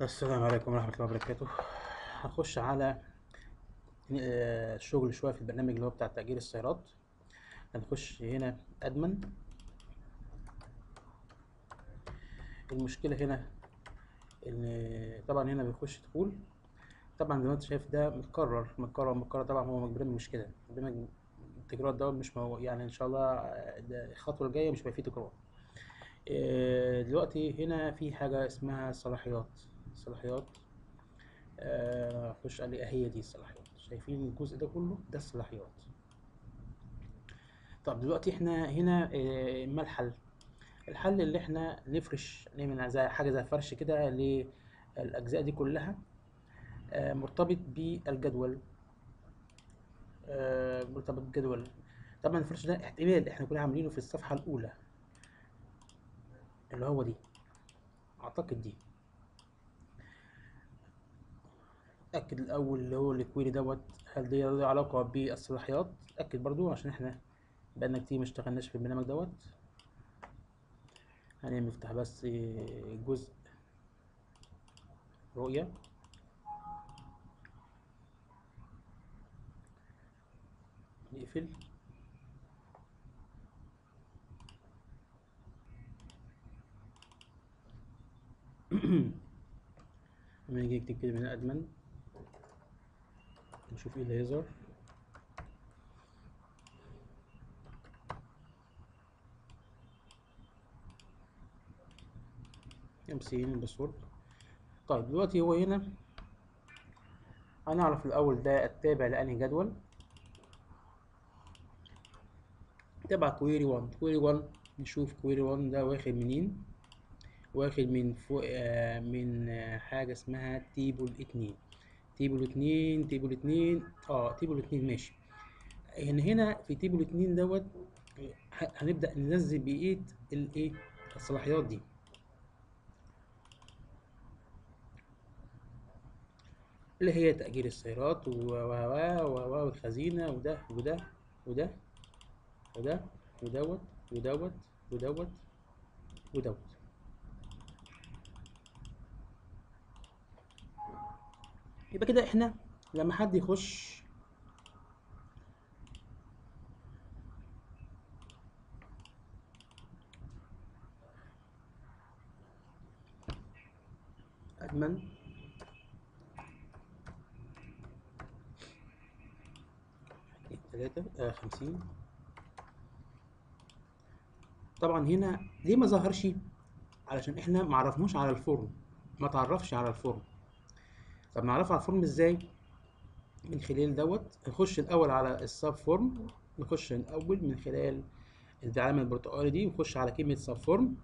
السلام عليكم ورحمة الله وبركاته. هنخش على الشغل شوية في البرنامج اللي هو بتاع تأجير السيارات. هنخش هنا أدمن. المشكلة هنا إن طبعا هنا بيخش دخول. طبعا زي ما انت شايف ده متكرر. طبعا هو برنامج مش كده، برنامج التكرار ده مش يعني إن شاء الله ده الخطوة الجاية مش هيبقى فيه تكرار. دلوقتي هنا في حاجة اسمها صلاحيات. خش عليه، هي دي الصلاحيات. شايفين الجزء ده كله؟ ده الصلاحيات. طب دلوقتي احنا هنا ما الحل؟ الحل اللي احنا نفرش، نعمل زي حاجة زي فرش كده للأجزاء دي كلها، مرتبط بالجدول. مرتبط بالجدول. طبعا الفرش ده احتمال احنا كنا عاملينه في الصفحة الأولى، اللي هو دي، أعتقد دي. أكد الأول اللي هو الكويري دوت، هل دي له علاقة بالصلاحيات؟ أكد برضو عشان احنا بقالنا كتير مشتغلناش في البرنامج دوت. هنفتح بس جزء رؤية، نقفل. لما نيجي نكتب كده من أدمن، نشوف ايه اللي هيظهر. امسين الباسورد. طيب دلوقتي هو هنا هنعرف الأول ده التابع لأنهي جدول. تبع كويري 1. كويري 1 نشوف كويري 1 ده واخد منين. واخد من فوق من حاجة اسمها تيبل 2. تيبل 2 ماشي. هنا في تيبل 2 دوت هنبدأ ننزل بقية الايه، الصلاحيات دي. اللي هي تأجير السيارات والخزينة وده وده ودوت ودوت ودوت ودوت. يبقى كده احنا لما حد يخش أدمن، 50. طبعا هنا ليه ما ظهرش؟ علشان احنا ما عرفناش على الفورم، ما تعرفش على الفورم. طب نعرفه على الفورم ازاي؟ من خلال دوت نخش الاول على السب فورم. نخش الاول من خلال العلامه البرتقالي دي، ونخش على كلمه سب فورم،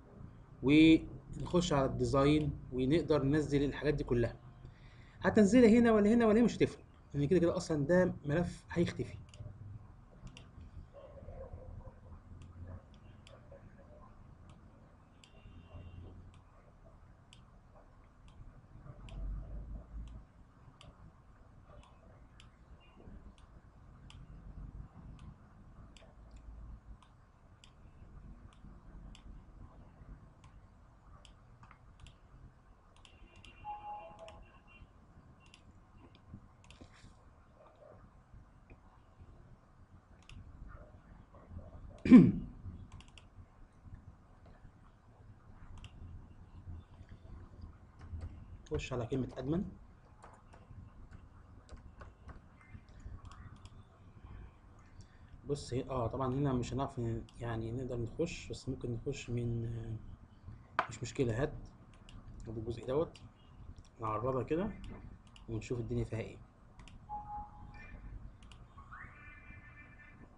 ونخش على الديزاين، ونقدر ننزل الحاجات دي كلها. هتنزلها هنا ولا هنا ولا هنا مش هتفرق، لان كده كده اصلا ده ملف هيختفي. خش على كلمه ادمن. بص طبعا هنا مش هنعرف يعني نقدر نخش، بس ممكن نخش من مش مشكله. هات الجزء دوت، نعرضها كده ونشوف الدنيا فيها ايه.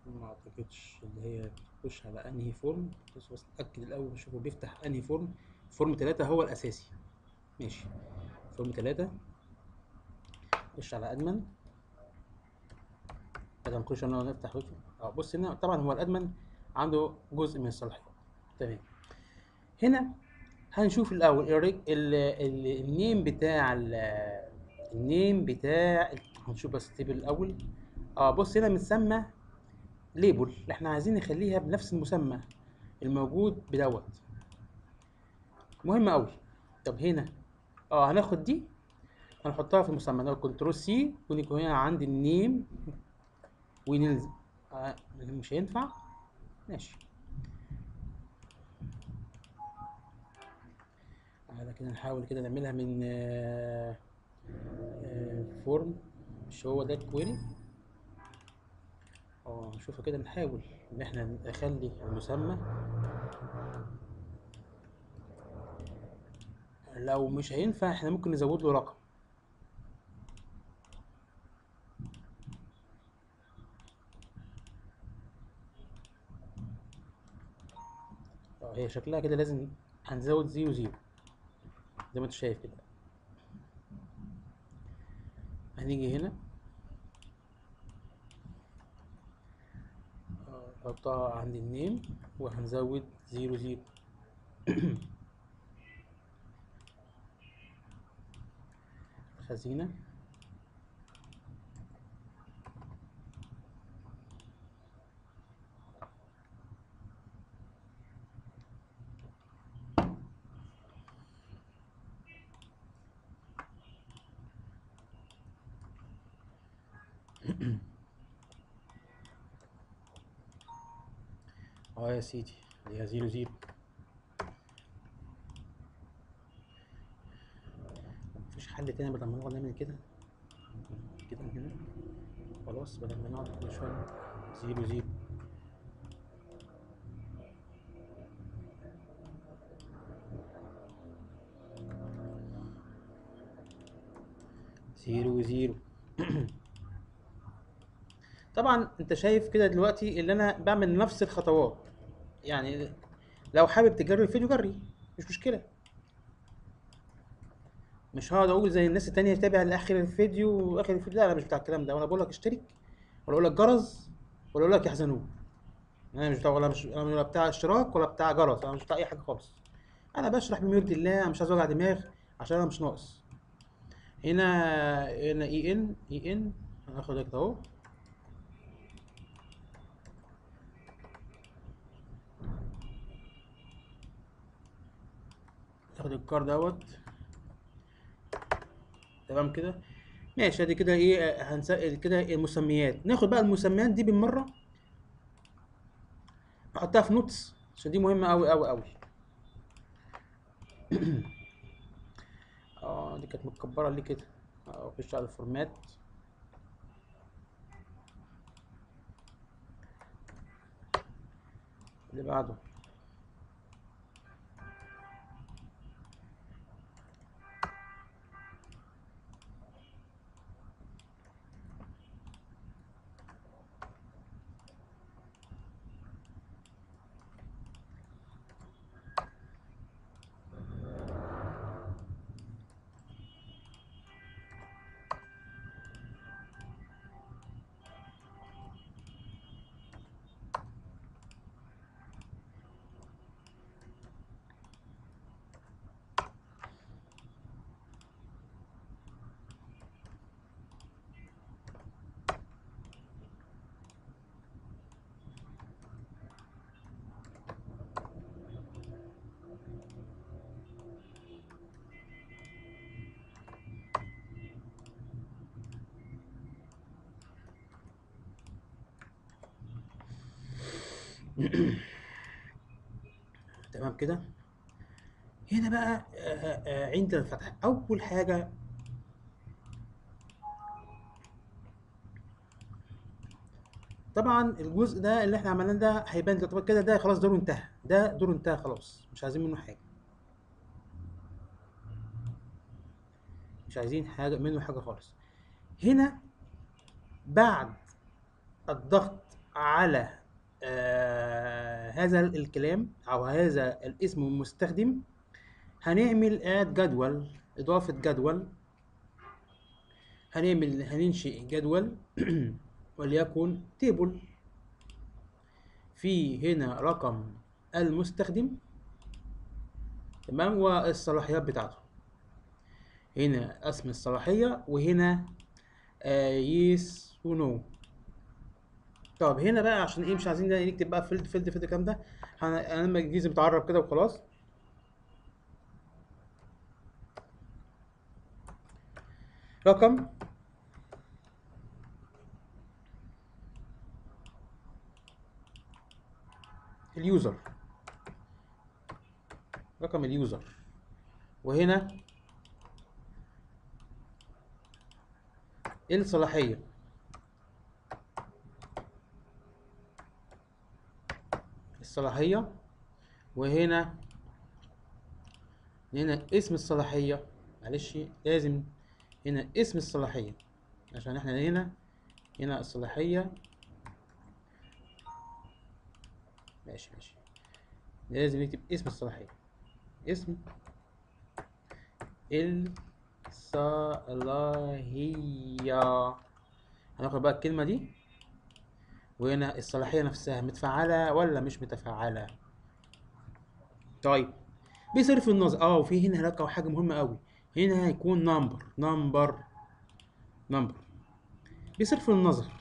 ما اعتقدش اللي هي بتخش على انهي فورم. بس اتاكد الاول، نشوفه بيفتح انهي فورم. فورم 3 هو الاساسي، ماشي. فورم 3. خش على ادمن. بدل ما نخش انا نفتح بص هنا طبعا هو الادمن عنده جزء من الصلاحيات. تمام. هنا هنشوف الاول النيم بتاع النيم بتاع هنشوف بس التيبل الاول. بص هنا متسمى ليبل، احنا عايزين نخليها بنفس المسمى الموجود بدوت. مهم قوي. طب هنا هناخد دي هنحطها في المسمى، نقول كنترول سي ويكون هنا عندي النيم وننزل. مش هينفع، ماشي. على كده نحاول كده نعملها من فورم، مش هو ده الكويري. نشوفها كده، نحاول ان احنا نخلي المسمى. لو مش هينفع احنا ممكن نزود له رقم. هي شكلها كده لازم هنزود 0 0 زي ما انت شايف كده. هنيجي هنا نحطها عند النيم وهنزود 0 0. خزينة يا سيدي هي 0 0. مفيش حل تاني بدل ما نقعد نعمل كده كده من هنا. خلاص بدل ما نقعد كل شوية 0 0. 0 0. طبعا انت شايف كده دلوقتي اللي انا بعمل نفس الخطوات، يعني لو حابب تجري الفيديو جري، مش مشكلة. مش هقعد اقول زي الناس التانية تابع لاخر الفيديو واخر الفيديو، لا انا مش بتاع الكلام ده. وانا بقول لك اشترك ولا اقول لك جرس ولا اقول لك يحزنون. انا مش بتاع، انا ولا بتاع اشتراك ولا بتاع جرس، انا مش بتاع اي حاجة خالص. انا بشرح بما يرضي الله، مش عايز اوجع دماغ عشان انا مش ناقص. هنا اي ان هناخد كده اهو. ناخد الكار دوت، تمام كده. ماشي، ادي كده ايه هنسأل كده المسميات. ناخد بقى المسميات دي بالمرة نحطها في نوتس عشان دي مهمة قوي قوي قوي. دي كانت متكبرة ليه كده. اخش على الفورمات. اللي بعده تمام كده. هنا بقى عند الفتح اول حاجة. طبعا الجزء ده اللي احنا عملناه ده هيبان طبعا كده، ده خلاص دوره انتهى، ده دوره انتهى خلاص، مش عايزين منه حاجة. مش عايزين حاجة منه حاجة خالص. هنا بعد الضغط على هذا الكلام او هذا الاسم المستخدم هنعمل اد جدول، اضافة جدول. هننشئ جدول وليكن تيبل. في هنا رقم المستخدم، تمام، والصلاحيات بتاعته. هنا اسم الصلاحية وهنا يس ونو. طب هنا بقى عشان ايه مش عايزين ده نكتب بقى فيلد الكلام ده، انا لما الجيزه بتعرب كده وخلاص. رقم اليوزر، رقم اليوزر، وهنا الصلاحية، الصلاحية، وهنا اسم الصلاحية. معلش لازم هنا اسم الصلاحية، عشان احنا هنا الصلاحية. ماشي لازم نكتب اسم الصلاحية، اسم الصلاحية. هناخد بقى الكلمة دي، وهنا الصلاحية نفسها متفعلة ولا مش متفعلة. طيب بصرف النظر وفي هنا هناك حاجة مهمة قوي، هنا هيكون نمبر. بصرف النظر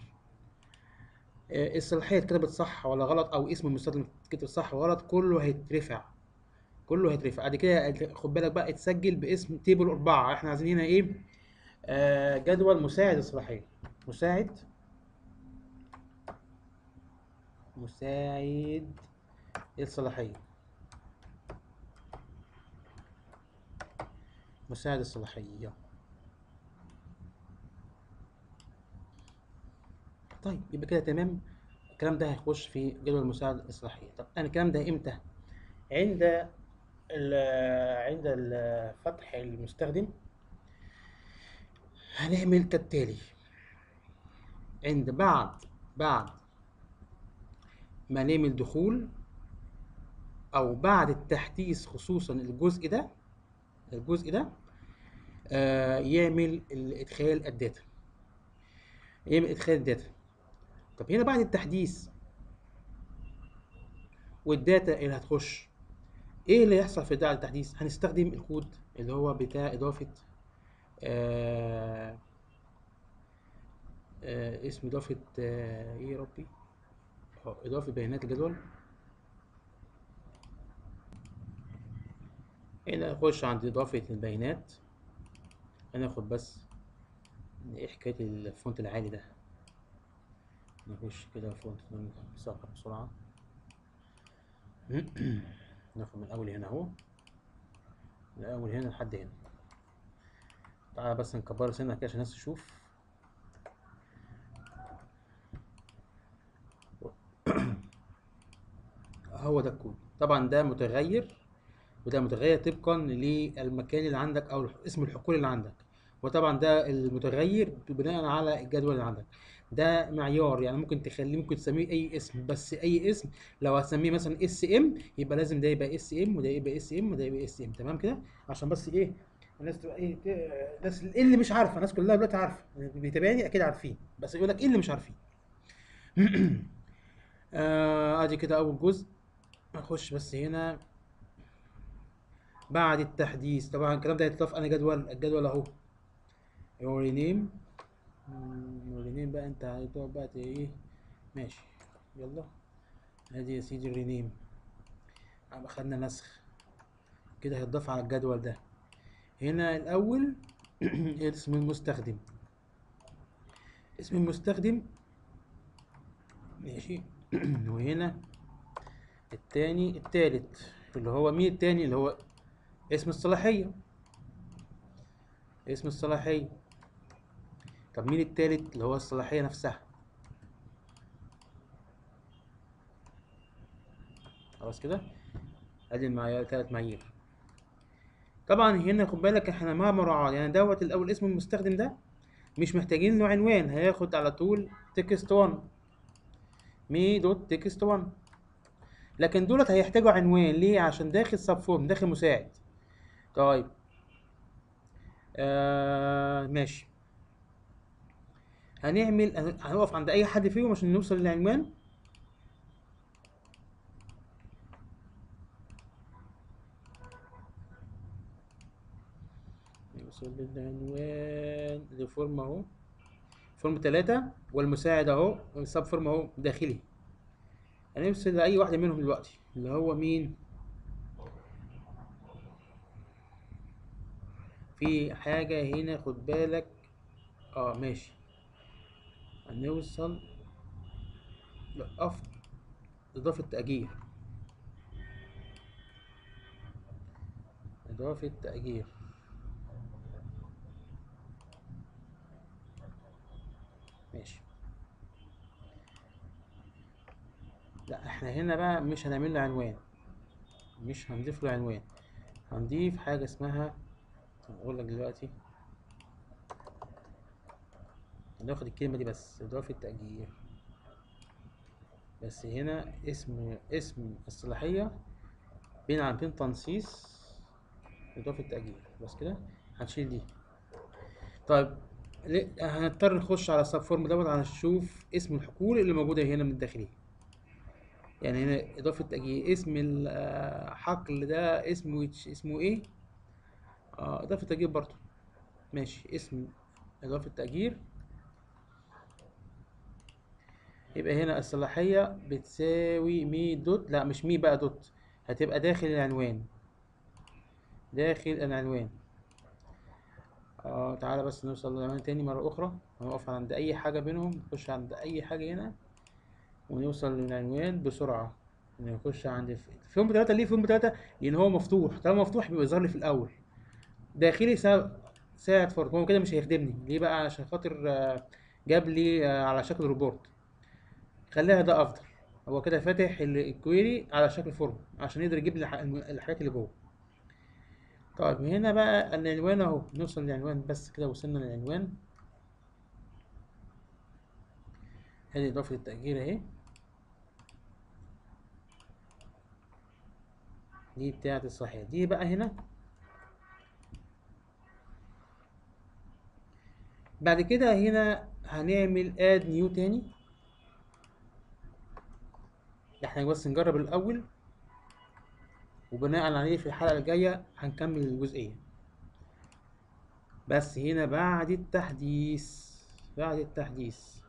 الصلاحية اتكتبت صح ولا غلط، أو اسم المستخدم اتكتب صح ولا غلط، كله هيترفع. بعد كده خد بالك بقى اتسجل باسم تيبل 4. احنا عايزين هنا ايه؟ جدول مساعد الصلاحية، مساعد الصلاحية، مساعد الصلاحية. طيب يبقى كده تمام. الكلام ده هيخش في جدول مساعد الصلاحية. طب أنا الكلام ده إمتى؟ عند فتح المستخدم هنعمل كالتالي. بعد ما نعمل دخول، أو بعد التحديث، خصوصا الجزء ده يعمل إدخال الداتا. طب هنا بعد التحديث والداتا اللي هتخش، ايه اللي هيحصل في التحديث؟ هنستخدم الكود اللي هو بتاع اضافه اسم اضافه ايه يا ربي، اضافه بيانات الجدول. هنا نخش عند اضافه البيانات، هناخد بس ايه حكايه الفونت العالي ده. نخش كده فونت نصغر بسرعه. ناخد من اول هنا اهو، من اول هنا لحد هنا. تعالى بس نكبر سنه كده عشان الناس تشوف. هو ده الكود. طبعا ده متغير، وده متغير طبقا للمكان اللي عندك او اسم الحقول اللي عندك. وطبعا ده المتغير بناء على الجدول اللي عندك. ده معيار، يعني ممكن تسميه اي اسم، بس اي اسم. لو هتسميه مثلا اس ام، يبقى لازم ده يبقى اس ام، وده يبقى اس ام، وده يبقى اس ام. تمام كده؟ عشان بس ايه، الناس تبقى ايه، الناس اللي مش عارفه، الناس كلها دلوقتي عارفه، اللي بيتابعني اكيد عارفين، بس يقول لك ايه اللي مش عارفين. ادي كده اول جزء. اخش بس هنا بعد التحديث. طبعا الكلام ده هيتضاف انا الجدول اهو، رينيم. رينيم بقى، انت هتقعد بقى ايه؟ ماشي، يلا. ادي يا سيدي الرينيم، خدنا نسخ كده، هيتضاف على الجدول ده. هنا الاول اسم المستخدم، ماشي. وهنا التالت اللي هو مين؟ التاني اللي هو اسم الصلاحية، طب مين التالت؟ اللي هو الصلاحية نفسها. خلاص كده، ادي المعايير، 3 معايير. طبعا هنا خد بالك احنا مع مراعاة، يعني الاول اسم المستخدم ده مش محتاجين له عنوان، هياخد على طول تكست 1، مي دوت تكست 1. لكن دولت هيحتاجوا عنوان ليه؟ عشان داخل سب فورم، داخل مساعد. طيب ماشي. هنقف عند اي حد فيهم عشان نوصل للعنوان. نوصل للعنوان لفورم اهو، فورم 3، والمساعد اهو، السب فورم اهو داخلي. هنوصل لأي واحدة منهم دلوقتي، اللي هو مين؟ في حاجة هنا خد بالك، ماشي. هنوصل لأفضل إضافة تأجير. إضافة تأجير. ماشي. لا احنا هنا بقى مش هنعمل له عنوان، مش هنضيف له عنوان، هنضيف حاجة اسمها، هقول لك دلوقتي، هناخد الكلمة دي بس، إضافة تأجير. بس هنا اسم الصلاحية بين علامتين تنصيص إضافة تأجير، بس كده هنشيل دي. طيب هنضطر نخش على السب فورم دوت علشان نشوف اسم الحقول اللي موجودة هنا من الداخلية. يعني هنا إضافة تأجير، اسم الحقل ده اسمه إيه؟ إضافة تأجير برضه. ماشي، اسم إضافة تأجير. يبقى هنا الصلاحية بتساوي مي دوت، لا مش مي بقى دوت، هتبقى داخل العنوان، داخل العنوان. تعالى بس نوصل للعنوان تاني مرة أخرى، هنقف عند أي حاجة بينهم، نخش عند أي حاجة هنا ونوصل للعنوان بسرعة. نخش عند فيهم بتلاتة. ليه فيهم بتلاتة؟ لأن هو مفتوح، طالما مفتوح بيبقى يظهر لي في الأول داخلي ساعة فرق. هو كده مش هيخدمني ليه بقى؟ عشان خاطر جاب لي على شكل روبورت. خليها ده أفضل، هو كده فاتح الكويري على شكل فورم عشان يقدر يجيب لي الحاجات اللي جوه. طيب هنا بقى العنوان اهو، نوصل للعنوان بس كده، وصلنا للعنوان. ادي اضافة التأجير اهي، دي بتاعة الصحيح. دي بقى هنا بعد كده هنا هنعمل اد نيو تاني. احنا بس نجرب الاول، وبناء عليه في الحلقة الجاية هنكمل الجزئية. بس هنا بعد التحديث، بعد التحديث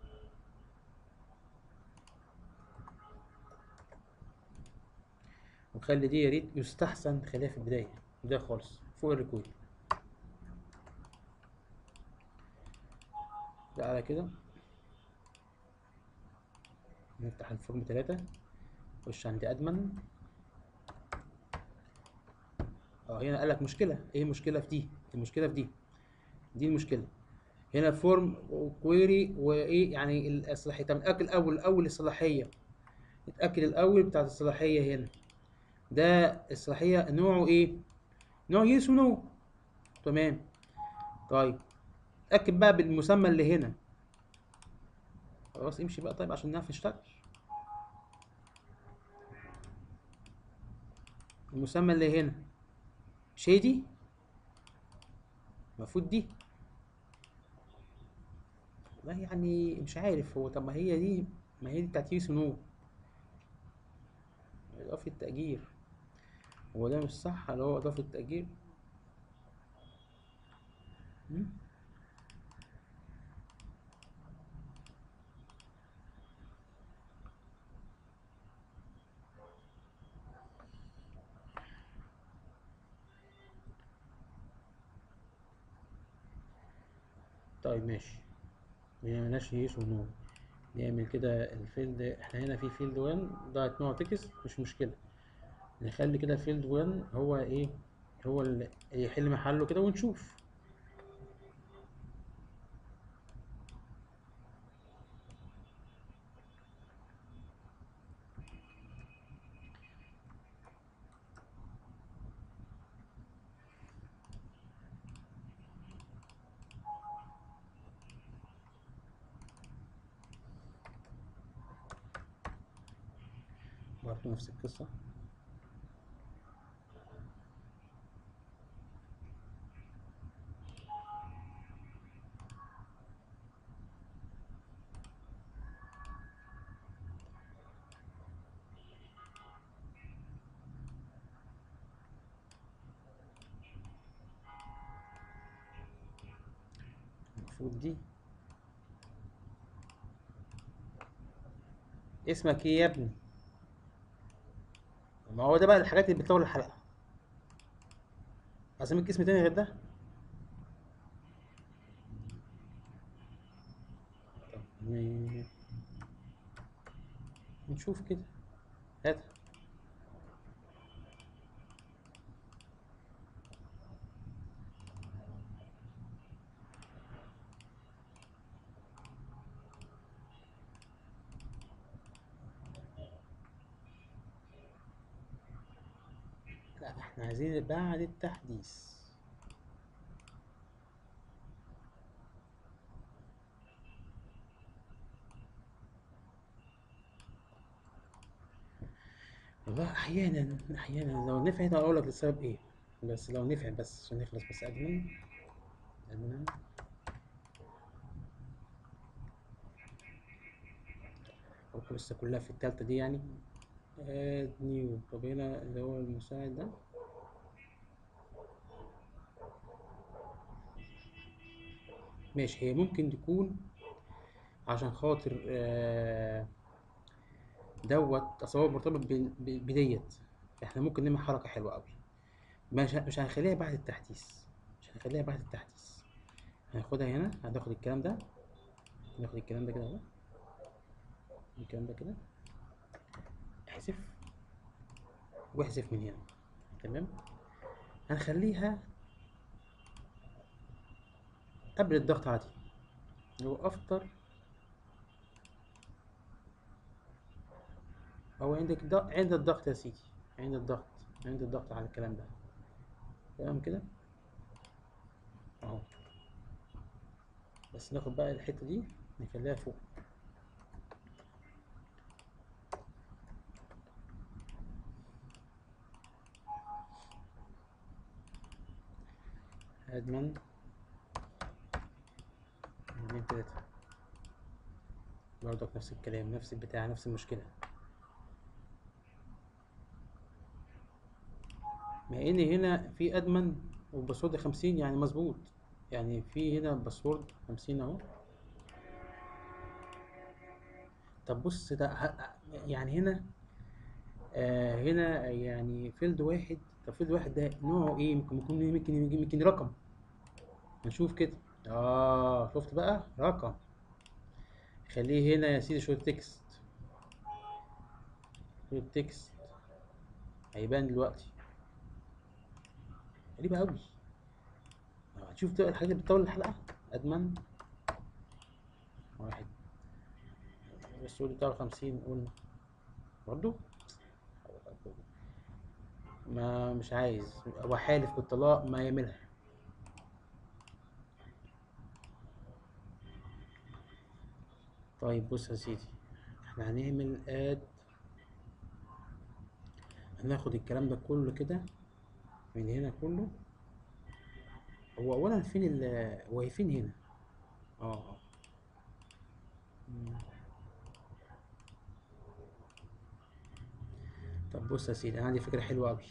وخلي دي يا ريت يستحسن خليها في البداية، البداية خالص فوق الريكويل. تعالى كده نفتح الفورم 3، خش عند ادمن. هنا قال لك مشكلة، ايه المشكلة في دي؟ المشكلة في دي المشكلة. هنا فورم وكويري وايه يعني الصلاحية. طب نتأكد الاول الصلاحية، نتأكد الاول بتاعت الصلاحية هنا. ده الصلاحية نوعه ايه؟ نوع يس ونو. تمام. طيب اتأكد بقى بالمسمى اللي هنا. خلاص امشي بقى طيب عشان نعرف نشتغل. المسمى اللي هنا شيدي، المفروض دي. لا يعني مش عارف هو، طب ما هي دي، ما هي دي بتاعت يس ونو، إضافة تأجير. هو ده مش صح اللي هو إضافة تأجير؟ م? طيب ماشي، ملناش يس ونو. نعمل كده الفيلد، احنا هنا في فيلد 1 ضاعت نوع تكست، مش مشكلة. نخلي كده الفيلد 1 هو ايه، هو اللي يحل محله كده ونشوف. برضه نفس القصة. المفروض دي. اسمك ايه يا ابني؟ ما هو ده بقى الحاجات اللي بتطول الحلقة. اسمك اسم تاني غير ده؟ نشوف كده. هات. لا احنا عايزين بعد التحديث. والله احيانا لو نفعت هقول لك السبب ايه. بس لو نفعت، بس عشان نخلص بس ادمن. أوكي، لسه كلها في التالتة دي يعني. اد نيو. طب هنا اللي هو المساعد ده، ماشي. هي ممكن تكون عشان خاطر دوت، اصل هو مرتبط بديت. احنا ممكن نعمل حركة حلوة أوي. مش هنخليها بعد التحديث. مش هنخليها بعد التحديث. هناخدها هنا، هناخد الكلام ده، ناخد الكلام ده كده اهو، الكلام ده كده، احذف واحذف من هنا. تمام. هنخليها قبل الضغط على دي، اللي هو افتر، او عندك عند الضغط يا سيدي، عند الضغط، عند الضغط على الكلام ده. تمام كده اهو. بس ناخد بقى الحتة دي نخليها فوق. ادمن 2 3، برضك نفس الكلام، نفس البتاع، نفس المشكلة. مع ان هنا في ادمن والباسورد 50 يعني مظبوط. يعني في هنا باسورد 50 اهو. طب بص ده يعني هنا هنا يعني فيلد واحد. طب فيلد واحد ده نوعه ايه؟ ممكن رقم. نشوف كده. شفت بقى رقم. خليه هنا يا سيدي شوية تكست. شوية تكست هيبان دلوقتي. غريبة أوي. هتشوف بقى الحاجات اللي بتطول الحلقة. أدمن واحد، السؤال بتاعه 50 قلنا برضو. ما مش عايز، هو حالف بالطلاق ما يعملها. طيب بص يا سيدي، احنا هنعمل هناخد الكلام ده كله كده من هنا كله. هو اولا فين هو فين هنا؟ اه مم. طب بص يا سيدي، انا عندي فكرة حلوة اوي.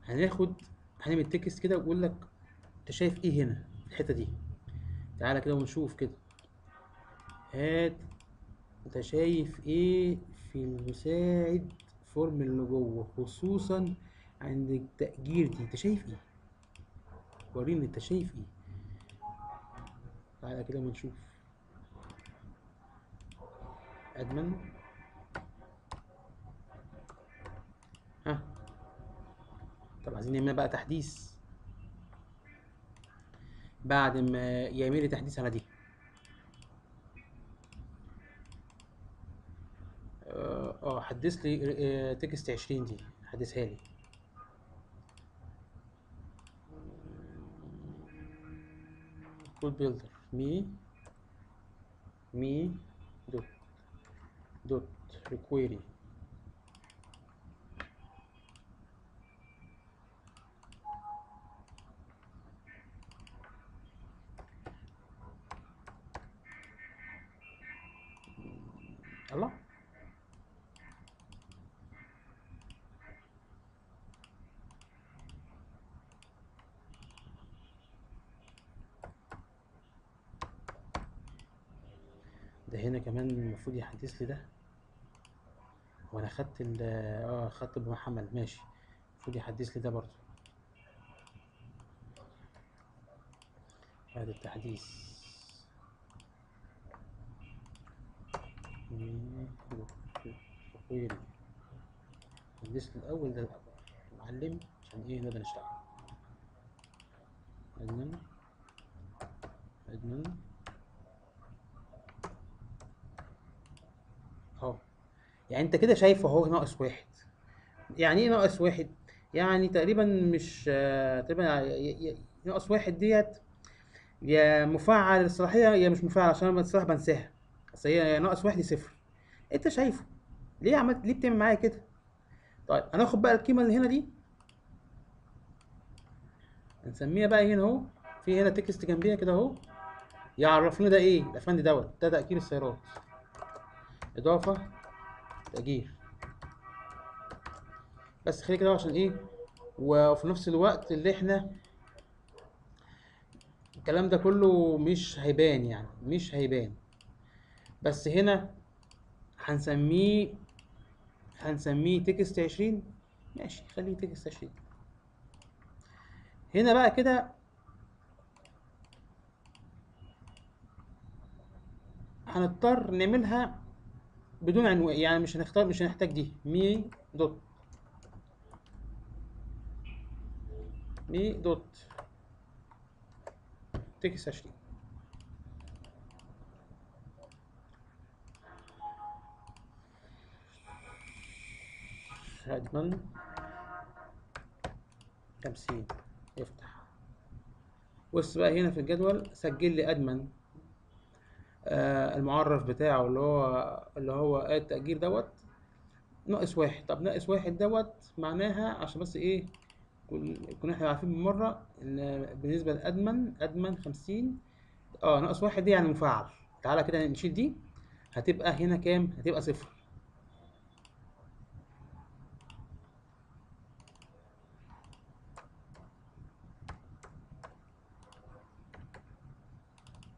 هناخد، هنعمل تكست كده ويقول لك انت شايف ايه هنا في الحتة دي. تعالى كده ونشوف كده. هات، انت شايف ايه في المساعد فورم اللي جوه، خصوصا عند التأجير دي؟ انت شايف ايه؟ وريني انت شايف ايه. تعالى كده ونشوف. ادمن. ها. طب عايزين نعمل بقى تحديث. بعد ما يعمل لي تحديث على دي، حدث لي تكست 20 دي، حدثها لي. كود بيلدر مي دوت دوت ريكويري. الله. ده هنا كمان المفروض يحدث لي ده. وانا خدت خدت بمحمل، ماشي. المفروض يحدث لي ده برضو بعد التحديث. تطوير الليست الأول ده معلم عشان إيه نقدر نشتغل. أدمن أهو. يعني أنت كده شايفه أهو ناقص واحد. يعني إيه ناقص واحد؟ يعني تقريبا مش تقريبا ناقص واحد ديت يا مفعل الصلاحية يا مش مفعل، عشان أنا الصراحة بنساها. بس هي يا ناقص واحد يا صفر. أنت شايفه ليه عملت ليه بتعمل معايا كده؟ طيب هناخد بقى القيمة اللي هنا دي هنسميها بقى هنا اهو، في هنا تكست جنبيها كده اهو يعرفنا ده ايه الافندي دوت، ده تأجير السيارات، اضافة تأجير. بس خلي كده عشان ايه، وفي نفس الوقت اللي احنا الكلام ده كله مش هيبان، يعني مش هيبان. بس هنا هنسميه تكست 20. ماشي خليه تكست 20. هنا بقى كده هنضطر نعملها بدون عنوان، يعني مش هنحتاج دي مي دوت تكست 20. ادمن 50 يفتح. بص بقى هنا في الجدول سجل لي ادمن المعرف بتاعه اللي هو التأجير دوت ناقص واحد. طب ناقص واحد دوت معناها عشان بس ايه كنا احنا عارفين من مرة ان بالنسبة لادمن 50 ناقص واحد دي يعني مفعل. تعالى كده نشيل دي، هتبقى هنا كام؟ هتبقى صفر.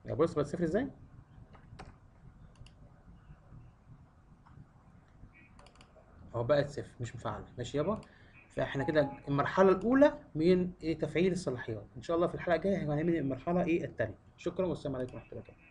يا بص بقت صفر ازاي؟ اهو بقت صفر مش مفعلة. ماشي يابا. فاحنا كده المرحلة الأولى من تفعيل الصلاحيات. إن شاء الله في الحلقة الجاية هنعمل المرحلة التانية. شكرا والسلام عليكم ورحمة الله وبركاته.